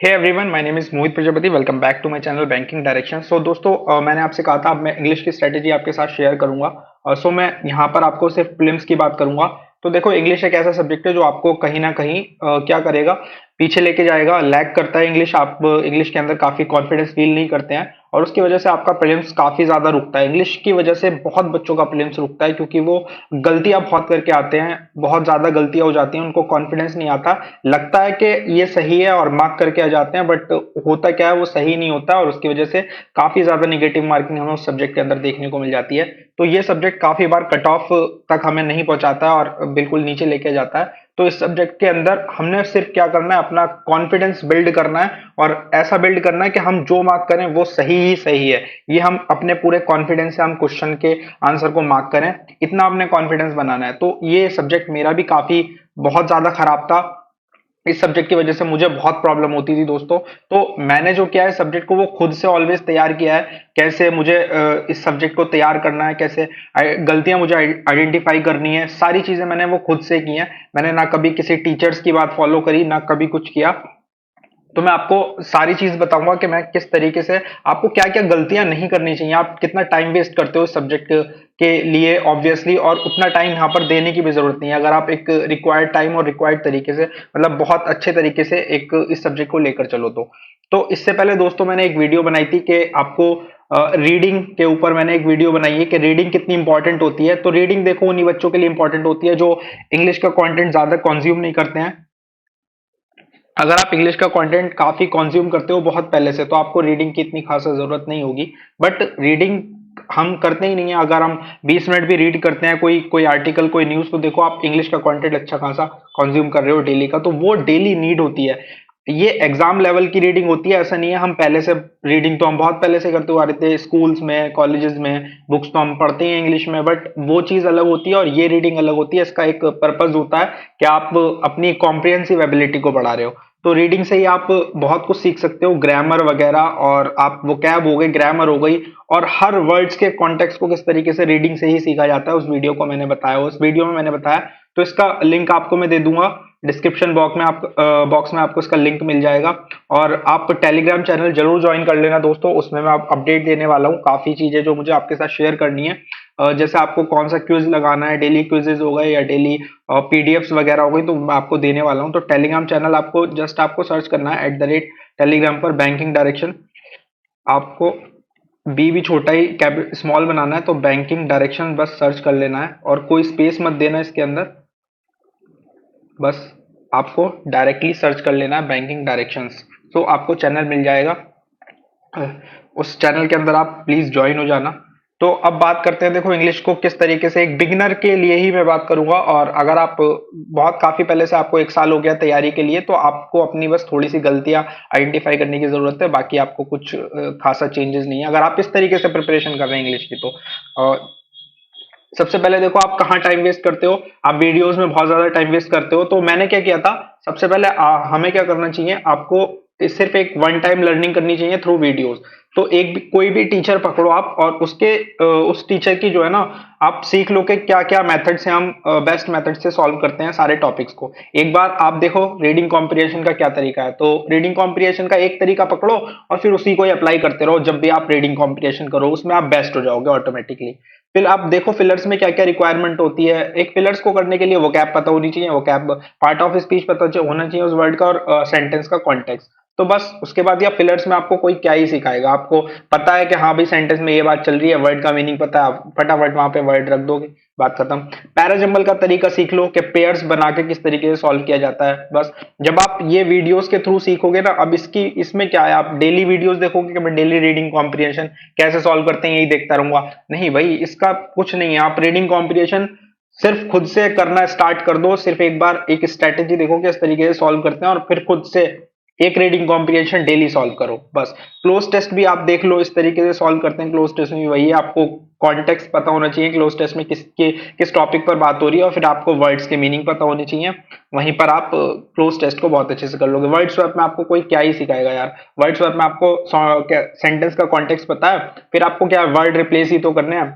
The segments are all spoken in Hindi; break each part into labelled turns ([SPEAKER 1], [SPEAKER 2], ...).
[SPEAKER 1] Hey everyone, my name is Mohit Prajapati. Welcome back to my channel banking direction. दोस्तों, मैंने आपसे कहा था अब मैं इंग्लिश की स्ट्रेटेजी आपके साथ शेयर करूंगा। मैं यहाँ पर आपको सिर्फ प्रीलिम्स की बात करूंगा। तो देखो, इंग्लिश एक ऐसा सब्जेक्ट है जो आपको कहीं ना कहीं क्या करेगा, पीछे लेके जाएगा। लैग करता है इंग्लिश। आप इंग्लिश के अंदर काफी कॉन्फिडेंस फील नहीं करते हैं और उसकी वजह से आपका प्रीलिम्स काफी ज्यादा रुकता है। इंग्लिश की वजह से बहुत बच्चों का प्रीलिम्स रुकता है क्योंकि वो गलतियां बहुत करके आते हैं, बहुत ज्यादा गलतियां हो जाती हैं, उनको कॉन्फिडेंस नहीं आता। लगता है कि ये सही है और मार्क करके आ जाते हैं, बट होता क्या है, वो सही नहीं होता और उसकी वजह से काफी ज्यादा निगेटिव मार्किंग हमें उस सब्जेक्ट के अंदर देखने को मिल जाती है। तो ये सब्जेक्ट काफी बार कट ऑफ तक हमें नहीं पहुंचाता है और बिल्कुल नीचे लेके जाता है। तो इस सब्जेक्ट के अंदर हमने सिर्फ क्या करना है, अपना कॉन्फिडेंस बिल्ड करना है और ऐसा बिल्ड करना है कि हम जो मार्क करें वो सही ही सही है। ये हम अपने पूरे कॉन्फिडेंस से हम क्वेश्चन के आंसर को मार्क करें, इतना अपने कॉन्फिडेंस बनाना है। तो ये सब्जेक्ट मेरा भी काफी बहुत ज्यादा खराब था। इस सब्जेक्ट की वजह से मुझे बहुत प्रॉब्लम होती थी दोस्तों। तो मैंने जो किया है, सब्जेक्ट को वो खुद से ऑलवेज तैयार किया है। कैसे मुझे इस सब्जेक्ट को तैयार करना है, कैसे गलतियां मुझे आइडेंटिफाई करनी है, सारी चीजें मैंने वो खुद से की हैं। मैंने ना कभी किसी टीचर्स की बात फॉलो करी, ना कभी कुछ किया। तो मैं आपको सारी चीज बताऊंगा कि मैं किस तरीके से, आपको क्या क्या गलतियां नहीं करनी चाहिए, आप कितना टाइम वेस्ट करते हो इस सब्जेक्ट के लिए ऑब्वियसली, और उतना टाइम यहाँ पर देने की भी जरूरत नहीं है अगर आप एक रिक्वायर्ड टाइम और रिक्वायर्ड तरीके से, मतलब बहुत अच्छे तरीके से एक इस सब्जेक्ट को लेकर चलो। तो इससे पहले दोस्तों मैंने एक वीडियो बनाई थी कि आपको रीडिंग के ऊपर मैंने एक वीडियो बनाई है कि रीडिंग कितनी इंपॉर्टेंट होती है। तो रीडिंग देखो उन्हीं बच्चों के लिए इंपॉर्टेंट होती है जो इंग्लिश का कंटेंट ज्यादा कंज्यूम नहीं करते हैं। अगर आप इंग्लिश का कंटेंट काफी कंज्यूम करते हो बहुत पहले से, तो आपको रीडिंग की इतनी खास जरूरत नहीं होगी। बट रीडिंग हम करते ही नहीं है। अगर हम 20 मिनट भी रीड करते हैं कोई कोई आर्टिकल, कोई न्यूज, तो देखो आप इंग्लिश का कंटेंट अच्छा खासा कंज्यूम कर रहे हो डेली का, तो वो डेली नीड होती है। ये एग्जाम लेवल की रीडिंग होती है, ऐसा नहीं है हम पहले से। रीडिंग तो हम बहुत पहले से करते हुए आ रहे थे, स्कूल्स में, कॉलेजेस में, बुक्स तो हम पढ़ते ही हैं इंग्लिश में, बट वो चीज अलग होती है और ये रीडिंग अलग होती है। इसका एक पर्पज होता है कि आप अपनी कॉम्प्रिहेंसिव एबिलिटी को बढ़ा रहे हो। तो रीडिंग से ही आप बहुत कुछ सीख सकते हो, ग्रामर वगैरह, और आप वोकैब हो गई, ग्रामर हो गई, और हर वर्ड्स के कॉन्टेक्स्ट को किस तरीके से रीडिंग से ही सीखा जाता है, उस वीडियो को मैंने बताया, उस वीडियो में मैंने बताया। तो इसका लिंक आपको मैं दे दूंगा डिस्क्रिप्शन बॉक्स में आपको इसका लिंक मिल जाएगा। और आप टेलीग्राम चैनल जरूर ज्वाइन कर लेना दोस्तों, उसमें मैं आप अपडेट देने वाला हूँ, काफी चीजें जो मुझे आपके साथ शेयर करनी है। जैसे आपको कौन सा क्विज लगाना है, डेली क्विजेज हो गए या डेली पीडीएफ्स वगैरह हो गई, तो मैं आपको देने वाला हूँ। तो टेलीग्राम चैनल आपको जस्ट आपको सर्च करना है @टेलीग्राम पर बैंकिंग डायरेक्शन। आपको बी भी छोटा ही कैप स्मॉल बनाना है, तो बैंकिंग डायरेक्शन बस सर्च कर लेना है और कोई स्पेस मत देना इसके अंदर। बस आपको डायरेक्टली सर्च कर लेना है बैंकिंग डायरेक्शंस, तो आपको चैनल मिल जाएगा। उस चैनल के अंदर आप प्लीज ज्वाइन हो जाना। तो अब बात करते हैं, देखो इंग्लिश को किस तरीके से, एक बिगिनर के लिए ही मैं बात करूंगा। और अगर आप बहुत काफी पहले से, आपको 1 साल हो गया तैयारी के लिए, तो आपको अपनी बस थोड़ी सी गलतियां आइडेंटिफाई करने की जरूरत है, बाकी आपको कुछ खासा चेंजेस नहीं है अगर आप इस तरीके से प्रिपरेशन कर रहे हैं इंग्लिश की। तो सबसे पहले देखो आप कहाँ टाइम वेस्ट करते हो, आप वीडियोस में बहुत ज्यादा टाइम वेस्ट करते हो। तो मैंने क्या किया था, सबसे पहले हमें क्या करना चाहिए, आपको सिर्फ एक वन टाइम लर्निंग करनी चाहिए थ्रू वीडियोस। तो कोई भी टीचर पकड़ो आप और उस टीचर की जो है ना, आप सीख लो कि क्या क्या मेथड से हम बेस्ट मेथड से सॉल्व करते हैं सारे टॉपिक्स को। एक बार आप देखो रीडिंग कॉम्प्रिहेंशन का क्या तरीका है, तो रीडिंग कॉम्प्रिहेंशन का एक तरीका पकड़ो और फिर उसी को अप्लाई करते रहो। जब भी आप रीडिंग कॉम्प्रिहेंशन करो, उसमें आप बेस्ट हो जाओगे ऑटोमेटिकली। फिर आप देखो फिलर्स में क्या क्या रिक्वायरमेंट होती है। एक फिलर्स को करने के लिए वोकैब पता होनी चाहिए, वोकैब पार्ट ऑफ स्पीच पता होना चाहिए उस वर्ड का, और सेंटेंस का कॉन्टेक्स्ट। तो बस उसके बाद या फिलर्स में आपको कोई क्या ही सिखाएगा, आपको पता है कि हाँ भाई सेंटेंस में ये बात चल रही है, वर्ड का मीनिंग पता है, आप फटाफट वहां पे वर्ड रख दोगे, बात खत्म। पैराजंबल का तरीका सीख लो कि पेयर्स बना के किस तरीके से सॉल्व किया जाता है। बस जब आप ये वीडियोस के थ्रू सीखोगे ना, अब इसमें क्या है, आप डेली वीडियोस देखोगे कि मैं डेली रीडिंग कॉम्प्रिहेंशन कैसे सॉल्व करते हैं यही देखता रहूंगा, नहीं भाई, इसका कुछ नहीं है। आप रीडिंग कॉम्प्रिहेंशन सिर्फ खुद से करना स्टार्ट कर दो। सिर्फ एक बार एक स्ट्रेटेजी देखो कि इस तरीके से सॉल्व करते हैं, और फिर खुद से एक रीडिंग कॉम्प्रिहेंशन डेली सॉल्व करो बस। क्लोज टेस्ट भी आप देख लो, इस तरीके से सॉल्व करते हैं क्लोज टेस्ट में भी वही है, आपको कॉन्टेक्स्ट पता होना चाहिए क्लोज टेस्ट में किस टॉपिक पर बात हो रही है, और फिर आपको वर्ड्स के मीनिंग पता होने चाहिए। वहीं पर आप क्लोज टेस्ट को बहुत अच्छे से कर लोगे। वर्ड स्वैप में आपको कोई क्या ही सिखाएगा यार, वर्ड स्वैप में आपको सेंटेंस का कॉन्टेक्स्ट पता है, फिर आपको क्या वर्ड रिप्लेस ही तो करने हैं,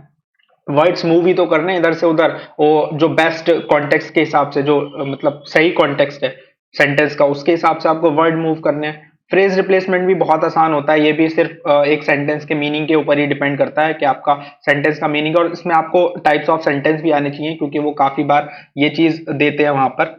[SPEAKER 1] वर्ड्स मूव ही तो करने हैं इधर से उधर, वो जो बेस्ट कॉन्टेक्स्ट के हिसाब से, जो मतलब सही कॉन्टेक्स्ट है सेंटेंस का, उसके हिसाब से आपको वर्ड मूव करने हैं। फ्रेज रिप्लेसमेंट भी बहुत आसान होता है, ये भी सिर्फ एक सेंटेंस के मीनिंग के ऊपर ही डिपेंड करता है कि आपका सेंटेंस का मीनिंग, और इसमें आपको टाइप्स ऑफ सेंटेंस भी आने चाहिए क्योंकि वो काफी बार ये चीज देते हैं वहां पर।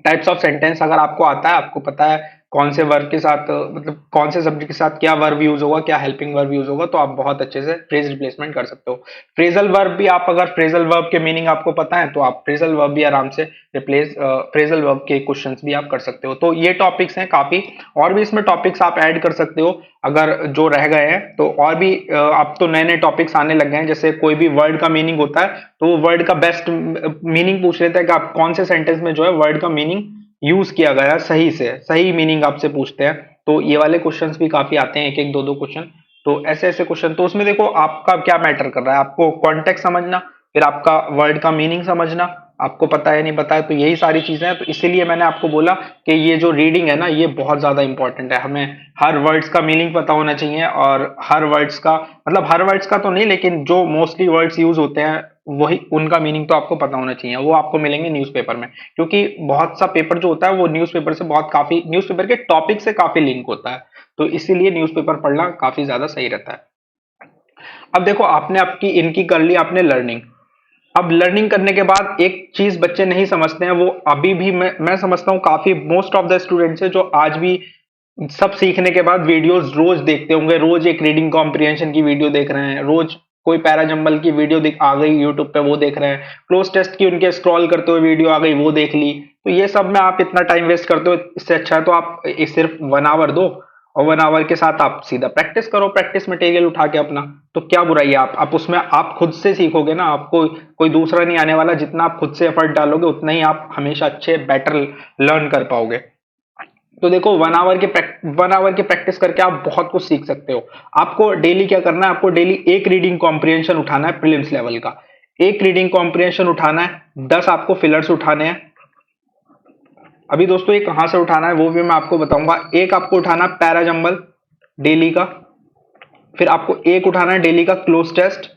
[SPEAKER 1] टाइप्स ऑफ सेंटेंस अगर आपको आता है, आपको पता है कौन से वर्ब के साथ मतलब कौन से सब्जेक्ट के साथ क्या वर्ब यूज होगा, क्या हेल्पिंग वर्ब यूज होगा, तो आप बहुत अच्छे से फ्रेज रिप्लेसमेंट कर सकते हो। फ्रेजल वर्ब भी, आप अगर फ्रेजल वर्ब के मीनिंग आपको पता है तो आप फ्रेजल वर्ब भी आराम से रिप्लेस फ्रेजल वर्ब के क्वेश्चंस भी आप कर सकते हो। तो ये टॉपिक्स हैं काफी, और भी इसमें टॉपिक्स आप ऐड कर सकते हो अगर जो रह गए हैं तो। और भी अब तो नए नए टॉपिक्स आने लग गए हैं, जैसे कोई भी वर्ड का मीनिंग होता है तो वो वर्ड का बेस्ट मीनिंग पूछ लेते हैं कि आप कौन से सेंटेंस में जो है वर्ड का मीनिंग यूज किया गया है सही से, सही मीनिंग आपसे पूछते हैं। तो ये वाले क्वेश्चंस भी काफी आते हैं, एक एक दो दो क्वेश्चन। तो ऐसे ऐसे क्वेश्चन, तो उसमें देखो आपका क्या मैटर कर रहा है, आपको कॉन्टेक्स्ट समझना, फिर आपका वर्ड का मीनिंग समझना, आपको पता है नहीं पता है, तो यही सारी चीजें हैं। तो इसीलिए मैंने आपको बोला कि ये जो रीडिंग है ना, ये बहुत ज्यादा इंपॉर्टेंट है। हमें हर वर्ड्स का मीनिंग पता होना चाहिए, और हर वर्ड्स का मतलब हर वर्ड्स का तो नहीं, लेकिन जो मोस्टली वर्ड्स यूज होते हैं वही उनका मीनिंग तो आपको पता होना चाहिए। वो आपको मिलेंगे न्यूज़पेपर में, क्योंकि बहुत सा पेपर जो होता है वो न्यूज़पेपर से बहुत काफी न्यूज़पेपर के टॉपिक से काफी लिंक होता है। तो इसीलिए न्यूज़पेपर पढ़ना काफी ज्यादा सही रहता है। अब देखो आपने आपकी इनकी कर ली आपने लर्निंग। अब लर्निंग करने के बाद एक चीज बच्चे नहीं समझते हैं, वो अभी भी मैं समझता हूँ काफी मोस्ट ऑफ द स्टूडेंट्स है जो आज भी सब सीखने के बाद वीडियोस रोज देखते होंगे। रोज एक रीडिंग कॉम्प्रिहेंशन की वीडियो देख रहे हैं, रोज कोई पैरा जंबल की वीडियो आ गई यूट्यूब पे वो देख रहे हैं, क्लोज टेस्ट की उनके स्क्रॉल करते हुए वीडियो आ गई वो देख ली। तो ये सब में आप इतना टाइम वेस्ट करते हो, इससे अच्छा है तो आप सिर्फ 1 आवर दो, और 1 आवर के साथ आप सीधा प्रैक्टिस करो, प्रैक्टिस मटेरियल उठा के अपना। तो क्या बुराई है, आप उसमें आप खुद से सीखोगे ना, आपको कोई दूसरा नहीं आने वाला। जितना आप खुद से एफर्ट डालोगे उतना ही आप हमेशा अच्छे बेटर लर्न कर पाओगे। तो देखो 1 आवर की प्रैक्टिस करके आप बहुत कुछ सीख सकते हो। आपको डेली क्या करना है, आपको डेली एक रीडिंग कॉम्प्रिहेंशन उठाना है प्रीलिम्स लेवल का, एक रीडिंग कॉम्प्रिहेंशन उठाना है, 10 आपको फिलर्स उठाने हैं। अभी दोस्तों ये कहां से उठाना है वो भी मैं आपको बताऊंगा। एक आपको उठाना पैरा जंबल डेली का, फिर आपको एक उठाना है डेली का क्लोज टेस्ट,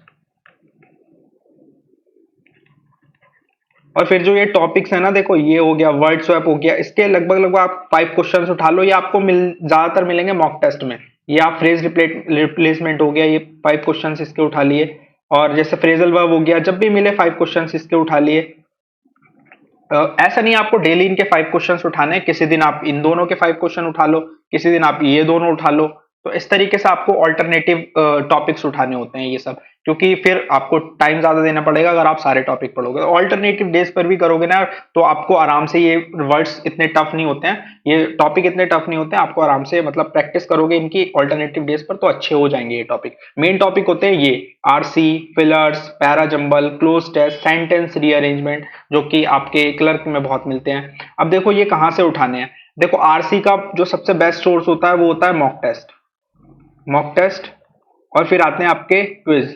[SPEAKER 1] और फिर जो ये टॉपिक्स है ना, देखो ये हो गया वर्ड स्वैप हो गया, इसके लगभग लगभग आप 5 क्वेश्चंस उठा लो। ये आपको ज्यादातर मिलेंगे मॉक टेस्ट में। ये आप फ्रेज रिप्लेसमेंट हो गया, ये 5 क्वेश्चंस इसके उठा लिए। और जैसे फ्रेजल वर्ब हो गया, जब भी मिले 5 क्वेश्चंस इसके उठा लिए। ऐसा नहीं आपको डेली इनके 5 क्वेश्चंस उठाने हैं, किसी दिन आप इन दोनों के 5 क्वेश्चन उठा लो, किसी दिन आप ये दोनों उठा लो। तो इस तरीके से आपको ऑल्टरनेटिव टॉपिक्स उठाने होते हैं ये सब, क्योंकि फिर आपको टाइम ज्यादा देना पड़ेगा अगर आप सारे टॉपिक पढ़ोगे। ऑल्टरनेटिव डेज पर भी करोगे ना तो आपको आराम से, ये वर्ड्स इतने टफ नहीं होते हैं, ये टॉपिक इतने टफ नहीं होते हैं, आपको आराम से मतलब प्रैक्टिस करोगे इनकी ऑल्टरनेटिव डेज पर तो अच्छे हो जाएंगे ये टॉपिक। मेन टॉपिक होते हैं ये RC, fillers, para jumble, cloze test, sentence rearrangement, जो कि आपके क्लर्क में बहुत मिलते हैं। अब देखो ये कहां से उठाने हैं, देखो आरसी का जो सबसे बेस्ट सोर्स होता है वो होता है मॉक टेस्ट। मॉक टेस्ट, और फिर आते हैं आपके क्विज।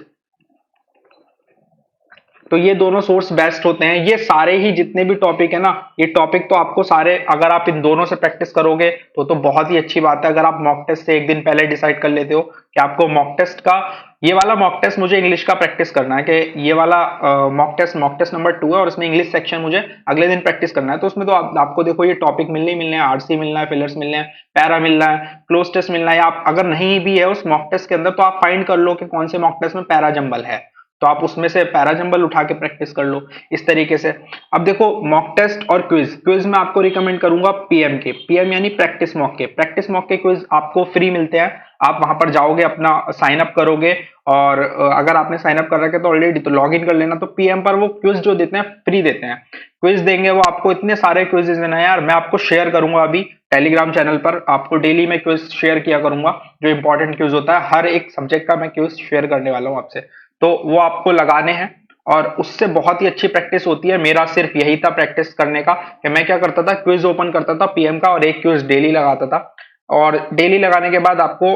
[SPEAKER 1] तो ये दोनों सोर्स बेस्ट होते हैं। ये सारे ही जितने भी टॉपिक है ना, ये टॉपिक तो आपको सारे, अगर आप इन दोनों से प्रैक्टिस करोगे तो बहुत ही अच्छी बात है। अगर आप मॉक टेस्ट से एक दिन पहले डिसाइड कर लेते हो कि आपको मॉक टेस्ट का, ये वाला मॉक टेस्ट मुझे इंग्लिश का प्रैक्टिस करना है, कि ये वाला मॉक टेस्ट नंबर 2 है और इसमें इंग्लिश सेक्शन मुझे अगले दिन प्रैक्टिस करना है। तो उसमें तो आपको देखो ये टॉपिक मिलने ही मिलने हैं, आरसी मिलना है, फिलर्स मिलने हैं, पैरा मिलना है, क्लोज टेस्ट मिलना है। आप अगर नहीं भी है उस मॉक टेस्ट के अंदर तो आप फाइंड कर लो कि कौन से मॉक टेस्ट में पैरा जंबल है, तो आप उसमें से पैरा जंबल उठा के प्रैक्टिस कर लो इस तरीके से। अब देखो मॉक टेस्ट और क्विज, क्विज में आपको रिकमेंड करूंगा पीएम के, पीएम यानी प्रैक्टिस मॉक के। प्रैक्टिस मॉक के क्विज आपको फ्री मिलते हैं, आप वहां पर जाओगे, अपना साइन अप करोगे, और अगर आपने साइन अप कर रखा है तो ऑलरेडी तो लॉग इन कर लेना। तो पीएम पर वो क्विज जो देते हैं फ्री देते हैं, क्विज देंगे वो आपको, इतने सारे क्विजेज देना है यार। मैं आपको शेयर करूंगा अभी टेलीग्राम चैनल पर, आपको डेली मैं क्विज शेयर किया करूंगा, जो इंपॉर्टेंट क्विज होता है हर एक सब्जेक्ट का मैं क्विज शेयर करने वाला हूं आपसे। तो वो आपको लगाने हैं, और उससे बहुत ही अच्छी प्रैक्टिस होती है। मेरा सिर्फ यही था प्रैक्टिस करने का, कि मैं क्या करता था, क्विज ओपन करता था पीएम का और एक क्विज डेली लगाता था, और डेली लगाने के बाद आपको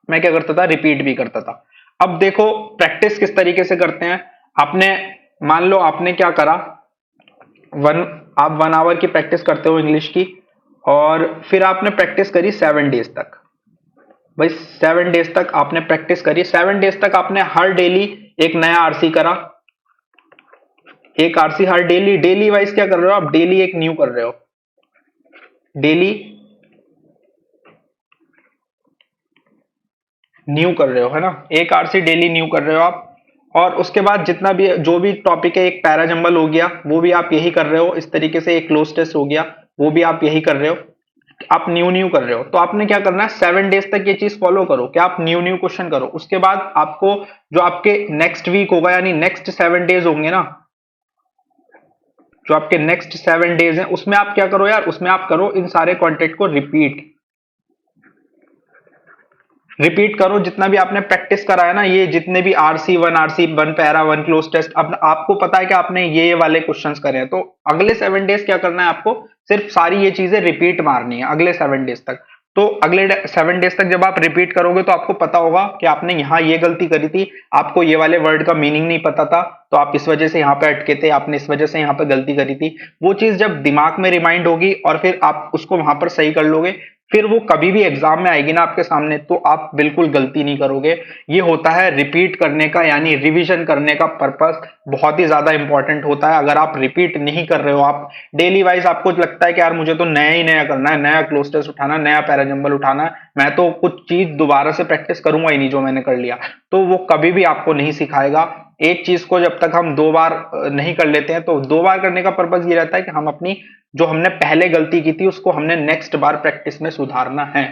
[SPEAKER 1] मैं क्या करता था, रिपीट भी करता था। अब देखो प्रैक्टिस किस तरीके से करते हैं। आपने, मान लो आपने क्या करा, वन आप 1 आवर की प्रैक्टिस करते हो इंग्लिश की, और फिर आपने प्रैक्टिस करी 7 डेज तक। भाई 7 डेज तक आपने प्रैक्टिस करी, 7 डेज तक आपने हर डेली एक नया आरसी करा, एक आरसी हर डेली, डेली वाइज क्या कर रहे हो आप, डेली एक न्यू कर रहे हो, डेली न्यू कर रहे हो, है ना, एक आरसी डेली न्यू कर रहे हो आप। और उसके बाद जितना भी जो भी टॉपिक है, एक पैरा जंबल हो गया, वो भी आप यही कर रहे हो। इस तरीके से एक क्लोज टेस्ट हो गया, वो भी आप यही कर रहे हो। आप न्यू न्यू कर रहे हो, तो आपने क्या करना है, 7 डेज तक ये चीज फॉलो करो कि आप न्यू न्यू क्वेश्चन करो। उसके बाद आपको जो आपके नेक्स्ट वीक होगा, यानी नेक्स्ट 7 डेज होंगे ना, जो आपके नेक्स्ट 7 डेज हैं, उसमें आप क्या करो यार, उसमें आप करो इन सारे कंटेंट को रिपीट। रिपीट करो जितना भी आपने प्रैक्टिस करा है ना, ये जितने भी RC one para one cloze test, अब आपको पता है कि आपने ये वाले क्वेश्चंस करे हैं, तो अगले 7 डेज क्या करना है आपको, सिर्फ सारी ये चीजें रिपीट मारनी है अगले 7 डेज तक। तो अगले 7 डेज तक जब आप रिपीट करोगे तो आपको पता होगा कि आपने यहाँ ये गलती करी थी, आपको ये वाले वर्ड का मीनिंग नहीं पता था, तो आप इस वजह से यहाँ पे अटके थे, आपने इस वजह से यहाँ पे गलती करी थी। वो चीज जब दिमाग में रिमाइंड होगी और फिर आप उसको वहां पर सही कर लोगे, फिर वो कभी भी एग्जाम में आएगी ना आपके सामने, तो आप बिल्कुल गलती नहीं करोगे। ये होता है रिपीट करने का, यानी रिवीजन करने का पर्पस बहुत ही ज्यादा इंपॉर्टेंट होता है। अगर आप रिपीट नहीं कर रहे हो, आप डेली वाइज आपको लगता है कि यार मुझे तो नया ही नया करना है, नया क्लोज टेस्ट उठाना, नया पैराजंबल उठाना है, मैं तो कुछ चीज दोबारा से प्रैक्टिस करूंगा ही नहीं जो मैंने कर लिया, तो वो कभी भी आपको नहीं सिखाएगा। एक चीज को जब तक हम 2 बार नहीं कर लेते हैं, तो 2 बार करने का पर्पज ये रहता है कि हम अपनी जो हमने पहले गलती की थी उसको हमने नेक्स्ट बार प्रैक्टिस में सुधारना है।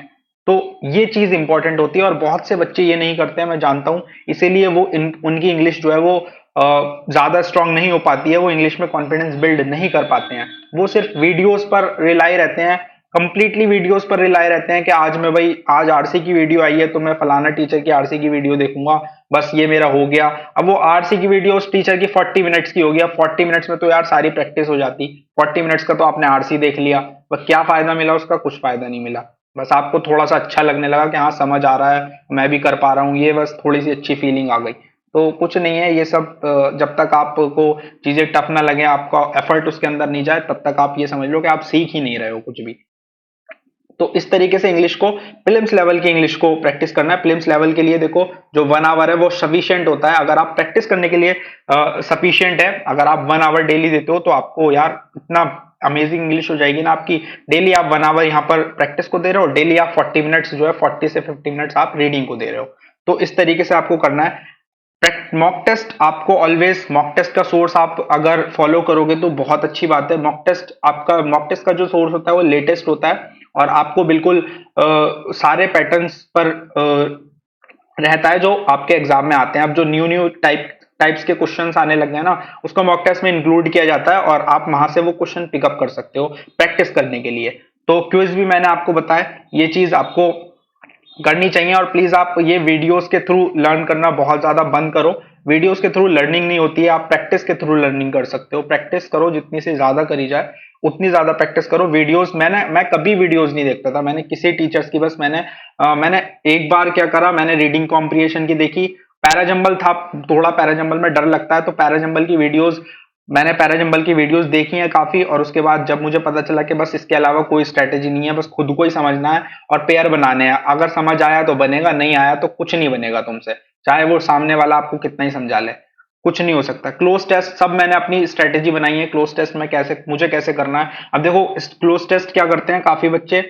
[SPEAKER 1] तो ये चीज इंपॉर्टेंट होती है और बहुत से बच्चे ये नहीं करते हैं, मैं जानता हूं, इसीलिए वो उनकी इंग्लिश जो है वो ज्यादा स्ट्रांग नहीं हो पाती है, वो इंग्लिश में कॉन्फिडेंस बिल्ड नहीं कर पाते हैं। वो सिर्फ वीडियोस पर रिलाई रहते हैं, कंप्लीटली वीडियोस पर रिलाई रहते हैं कि आज मैं भाई, आज आरसी की वीडियो आई है तो मैं फलाना टीचर की आरसी की वीडियो देखूंगा, बस ये मेरा हो गया। अब वो आरसी की वीडियो उस टीचर की 40 मिनट्स की होगी, अब 40 मिनट्स में तो यार सारी प्रैक्टिस हो जाती, 40 मिनट्स का तो आपने आरसी देख लिया, बस क्या फायदा मिला उसका, कुछ फायदा नहीं मिला। बस आपको थोड़ा सा अच्छा लगने लगा कि हाँ समझ आ रहा है, मैं भी कर पा रहा हूँ, ये बस थोड़ी सी अच्छी फीलिंग आ गई। तो कुछ नहीं है ये सब, जब तक आपको चीजें टफ ना लगे, आपका एफर्ट उसके अंदर नहीं जाए, तब तक आप ये समझ लो कि आप सीख ही नहीं रहे हो कुछ भी। तो इस तरीके से इंग्लिश को, प्रीलिम्स लेवल की इंग्लिश को प्रैक्टिस करना है। प्रीलिम्स लेवल के लिए देखो, जो 1 आवर है वो सफिशिएंट होता है, अगर आप प्रैक्टिस करने के लिए सफिशिएंट है। अगर आप 1 आवर डेली देते हो तो आपको यार इतना अमेजिंग इंग्लिश हो जाएगी ना आपकी। डेली आप 1 आवर यहाँ पर प्रैक्टिस को दे रहे हो, डेली आप 40 मिनट्स जो है, 40 से 50 मिनट्स आप रीडिंग को दे रहे हो। तो इस तरीके से आपको करना है। मॉक टेस्ट आपको ऑलवेज, मॉक टेस्ट का सोर्स आप अगर फॉलो करोगे तो बहुत अच्छी बात है। मॉक टेस्ट आपका, मॉक टेस्ट का जो सोर्स होता है वो लेटेस्ट होता है, और आपको बिल्कुल सारे पैटर्न्स पर रहता है जो आपके एग्जाम में आते हैं। अब जो न्यू न्यू टाइप्स के क्वेश्चंस आने लग गए ना, उसको मॉक टेस्ट में इंक्लूड किया जाता है, और आप वहां से वो क्वेश्चन पिकअप कर सकते हो प्रैक्टिस करने के लिए। तो क्विज भी मैंने आपको बताया, ये चीज आपको करनी चाहिए। और प्लीज आप ये वीडियोस के थ्रू लर्न करना बहुत ज्यादा बंद करो। वीडियोस के थ्रू लर्निंग नहीं होती है, आप प्रैक्टिस के थ्रू लर्निंग कर सकते हो। प्रैक्टिस करो, जितनी से ज्यादा करी जाए उतनी ज्यादा प्रैक्टिस करो। वीडियोस मैं कभी वीडियोस नहीं देखता था, मैंने किसी टीचर्स की, बस मैंने एक बार क्या करा, मैंने रीडिंग कॉम्प्रिहेंशन की देखी। पैराजंबल था, थोड़ा पैराजंबल में डर लगता है, तो पैराजंबल की वीडियोस, मैंने पैराजंबल की वीडियोस देखी हैं काफी, और उसके बाद जब मुझे पता चला कि बस इसके अलावा कोई स्ट्रेटेजी नहीं है, बस खुद को ही समझना है और पेयर बनाने हैं। अगर समझ आया तो बनेगा, नहीं आया तो कुछ नहीं बनेगा तुमसे, चाहे वो सामने वाला आपको कितना ही समझा ले, कुछ नहीं हो सकता। क्लोज टेस्ट सब मैंने अपनी स्ट्रेटेजी बनाई है, क्लोज टेस्ट में कैसे मुझे कैसे करना है। अब देखो क्लोज टेस्ट क्या करते हैं काफी बच्चे,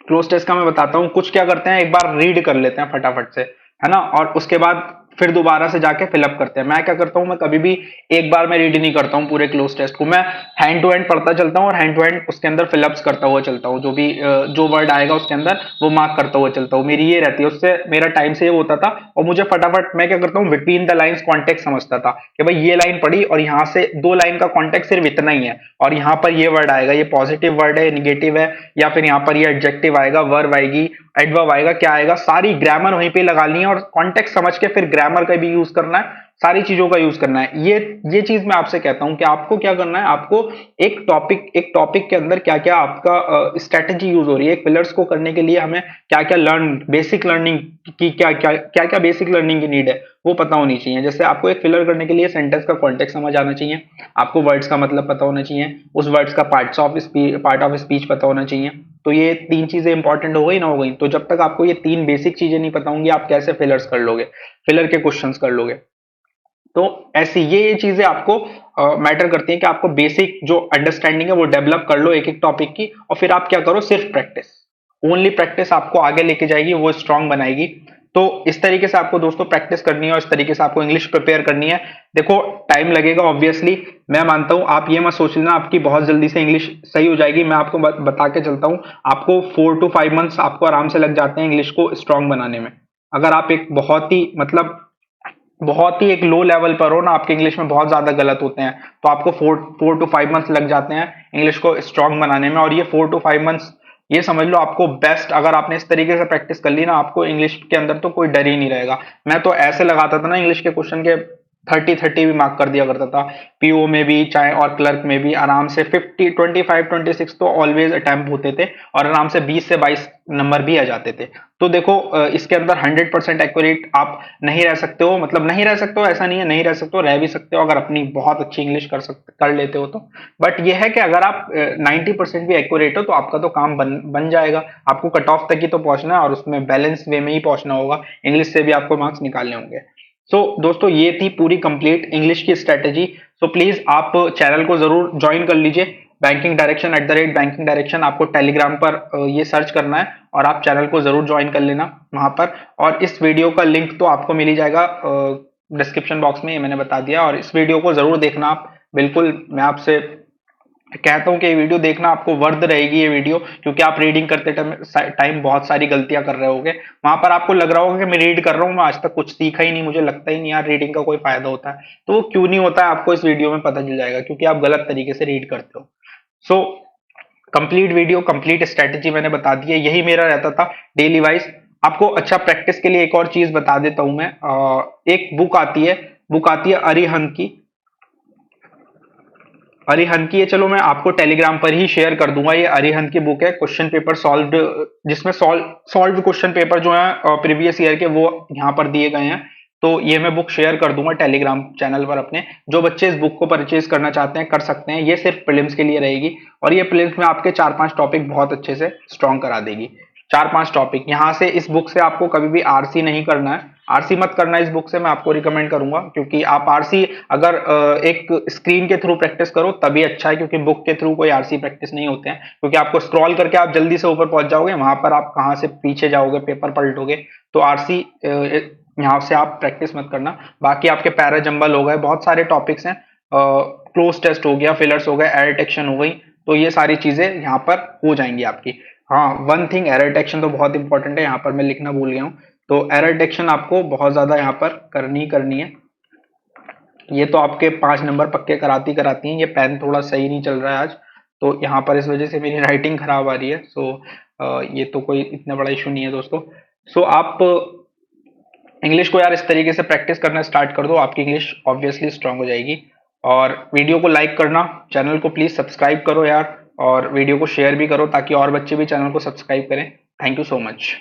[SPEAKER 1] क्लोज टेस्ट का मैं बताता हूँ। कुछ क्या करते हैं, एक बार रीड कर लेते हैं फटाफट से, है ना, और उसके बाद फिर दोबारा से जाके फिलअप करते हैं। मैं क्या करता हूँ, मैं कभी भी एक बार में रीड नहीं करता हूँ पूरे क्लोज टेस्ट को, मैं हैंड टू हैंड पढ़ता चलता हूँ और हैंड टू हैंड उसके अंदर फिलअप्स करता हुआ चलता हूँ। जो भी जो वर्ड आएगा उसके अंदर वो मार्क करता हुआ चलता हूँ, मेरी ये रहती है। उससे मेरा टाइम सेव होता था, और मुझे फटाफट, मैं क्या करता हूँ, बिटवीन द लाइन्स कॉन्टेक्ट समझता था कि भाई ये लाइन पढ़ी और यहाँ से 2 लाइन का कॉन्टेक्ट सिर्फ इतना ही है, और यहाँ पर ये वर्ड आएगा, ये पॉजिटिव वर्ड है, निगेटिव है, या फिर यहाँ पर ये एडजेक्टिव आएगा, वर्ब आएगी, एडवर्ब आएगा, क्या आएगा, सारी ग्रामर वहीं पे लगा ली है, और कॉन्टेक्स्ट समझ के फिर ग्रामर का भी यूज करना है, सारी चीजों का यूज करना है। ये चीज मैं आपसे कहता हूं कि आपको क्या करना है, आपको एक टॉपिक के अंदर क्या क्या आपका स्ट्रेटेजी यूज हो रही है, एक पिलर्स को करने के लिए हमें क्या क्या लर्न, बेसिक लर्निंग की क्या बेसिक लर्निंग की नीड है वो पता होनी चाहिए। जैसे आपको एक फिलर करने के लिए सेंटेंस का कॉन्टेक्स्ट समझ आना चाहिए, आपको वर्ड्स का मतलब पता होना चाहिए, उस वर्ड्स का पार्ट ऑफ स्पीच पता होना चाहिए। तो ये 3 चीजें इंपॉर्टेंट हो गई ना, हो गई। तो जब तक आपको ये 3 बेसिक चीजें नहीं पता होंगी, आप कैसे फिलर्स कर लोगे, फिलर के क्वेश्चंस कर लोगे। तो ऐसी ये चीजें आपको मैटर करती हैं कि आपको बेसिक जो अंडरस्टैंडिंग है वो डेवलप कर लो एक एक टॉपिक की, और फिर आप क्या करो, सिर्फ प्रैक्टिस, ओनली प्रैक्टिस आपको आगे लेके जाएगी, वो स्ट्रांग बनाएगी। तो इस तरीके से आपको दोस्तों प्रैक्टिस करनी है और इस तरीके से आपको इंग्लिश प्रिपेयर करनी है। देखो टाइम लगेगा ऑब्वियसली, मैं मानता हूं, आप ये मत सोच लेना आपकी बहुत जल्दी से इंग्लिश सही हो जाएगी। मैं आपको बता के चलता हूं, आपको 4 to 5 मंथ्स आपको आराम से लग जाते हैं इंग्लिश को स्ट्रांग बनाने में। अगर आप एक बहुत ही मतलब बहुत ही एक लो लेवल पर हो ना, आपके इंग्लिश में बहुत ज्यादा गलत होते हैं, तो आपको 4 to 5 मंथ्स लग जाते हैं इंग्लिश को स्ट्रांग बनाने में। और ये 4 to 5 मंथ्स ये समझ लो आपको बेस्ट, अगर आपने इस तरीके से प्रैक्टिस कर ली ना, आपको इंग्लिश के अंदर तो कोई डर ही नहीं रहेगा। मैं तो ऐसे लगाता था ना इंग्लिश के क्वेश्चन के 30-30 भी मार्क कर दिया करता था, पीओ में भी चाहे और क्लर्क में भी आराम से 25-26 तो ऑलवेज अटेम्प्ट होते थे और आराम से 20 से 22 नंबर भी आ जाते थे। तो देखो इसके अंदर 100% एक्यूरेट आप नहीं रह सकते हो, मतलब नहीं रह सकते हो ऐसा नहीं है, नहीं रह सकते हो, रह भी सकते हो अगर अपनी बहुत अच्छी इंग्लिश कर लेते हो तो। बट ये है कि अगर आप 90% भी एक्यूरेट हो तो आपका तो काम बन जाएगा। आपको कट ऑफ तक ही तो पहुंचना है और उसमें बैलेंस वे में ही पहुंचना होगा, इंग्लिश से भी आपको मार्क्स निकालने होंगे। सो दोस्तों ये थी पूरी कंप्लीट इंग्लिश की स्ट्रेटेजी। सो प्लीज आप चैनल को जरूर ज्वाइन कर लीजिए, बैंकिंग डायरेक्शन @बैंकिंग डायरेक्शन आपको टेलीग्राम पर ये सर्च करना है और आप चैनल को जरूर ज्वाइन कर लेना वहां पर। और इस वीडियो का लिंक तो आपको मिल ही जाएगा डिस्क्रिप्शन बॉक्स में, ये मैंने बता दिया। और इस वीडियो को जरूर देखना आप, बिल्कुल मैं आपसे कहता हूं कि ये वीडियो देखना आपको वर्थ रहेगी ये वीडियो, क्योंकि आप रीडिंग करते टाइम बहुत सारी गलतियां कर रहे होगे। वहां पर आपको लग रहा होगा कि मैं रीड कर रहा हूँ, मैं आज तक कुछ सीखा ही नहीं, मुझे लगता ही नहीं यार रीडिंग का कोई फायदा होता है। तो वो क्यों नहीं होता है आपको इस वीडियो में पता चल जाएगा, क्योंकि आप गलत तरीके से रीड करते हो। So complete video complete strategy मैंने बता दी है, यही मेरा रहता था डेली वाइज। आपको अच्छा प्रैक्टिस के लिए एक और चीज बता देता हूं मैं, एक बुक आती है अरिहंत की। अरिहंत की है, चलो मैं आपको टेलीग्राम पर ही शेयर कर दूंगा। ये अरिहंत की बुक है, क्वेश्चन पेपर सॉल्व्ड, जिसमें सॉल्व क्वेश्चन पेपर जो है प्रीवियस ईयर के वो यहाँ पर दिए गए हैं। तो ये मैं बुक शेयर कर दूंगा टेलीग्राम चैनल पर अपने। जो बच्चे इस बुक को परचेज करना चाहते हैं कर सकते हैं, ये सिर्फ प्रीलिम्स के लिए रहेगी और ये प्रीलिम्स में आपके 4-5 टॉपिक बहुत अच्छे से स्ट्रॉन्ग करा देगी। 4-5 टॉपिक यहाँ से, इस बुक से आपको कभी भी आरसी नहीं करना है, आरसी मत करना इस बुक से, मैं आपको रिकमेंड करूंगा। क्योंकि आप आरसी अगर एक स्क्रीन के थ्रू प्रैक्टिस करो तभी अच्छा है, क्योंकि बुक के थ्रू कोई आरसी प्रैक्टिस नहीं होते हैं, क्योंकि आपको स्क्रॉल करके आप जल्दी से ऊपर पहुंच जाओगे, वहां पर आप कहाँ से पीछे जाओगे, पेपर पलटोगे। तो आरसी यहाँ से आप प्रैक्टिस मत करना। बाकी आपके पैरा जंबल हो गए, बहुत सारे टॉपिक्स हैं, क्लोज टेस्ट हो गया, फिलर्स हो गए, एरर डिटेक्शन हो गई, तो ये सारी चीजें यहाँ पर हो जाएंगी आपकी। हाँ वन थिंग, एरर डिटेक्शन तो बहुत इंपॉर्टेंट है, यहाँ पर मैं लिखना भूल गया हूँ। तो एरर डिटेक्शन आपको बहुत ज्यादा यहाँ पर करनी है। ये तो आपके 5 नंबर पक्के कराती कराती हैं। ये पेन थोड़ा सही नहीं चल रहा है आज, तो यहाँ पर इस वजह से मेरी राइटिंग खराब आ रही है। सो ये तो कोई इतना बड़ा इशू नहीं है दोस्तों। सो आप इंग्लिश को यार इस तरीके से प्रैक्टिस करना स्टार्ट कर दो, आपकी इंग्लिश ऑब्वियसली स्ट्रांग हो जाएगी। और वीडियो को लाइक करना, चैनल को प्लीज सब्सक्राइब करो यार, और वीडियो को शेयर भी करो ताकि और बच्चे भी चैनल को सब्सक्राइब करें। Thank you so much.